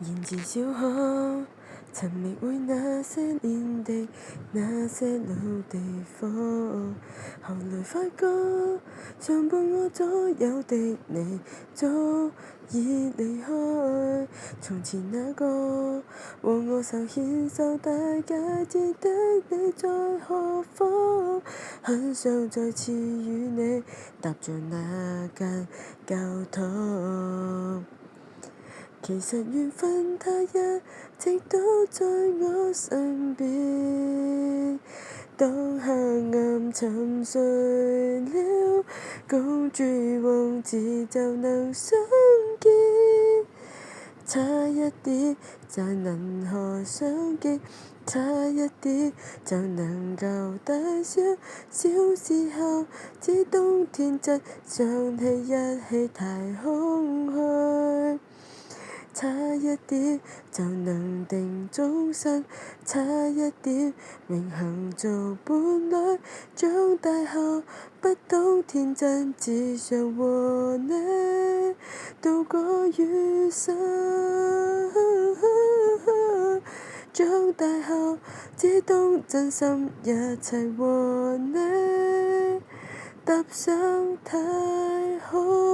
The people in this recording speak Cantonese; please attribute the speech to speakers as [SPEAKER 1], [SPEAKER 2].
[SPEAKER 1] 然而小學曾覓會那些年的那些老地方，後來發覺常伴我左右的你早已離開。從前那個和我手牽手大街節的你在何方？很想再次與你踏着那間教堂。其實緣分它一直都在我身邊，當黑暗沉睡了，公主王子就能相見。差一點就能和相見，差一點就能夠大笑。小時候只懂天真，想起一起太空虛。差一點就能定終身，差一點永恆做伴侶。長大後不懂天真，只想和你度過餘生。長大後只懂真心，一齊和你踏上太空。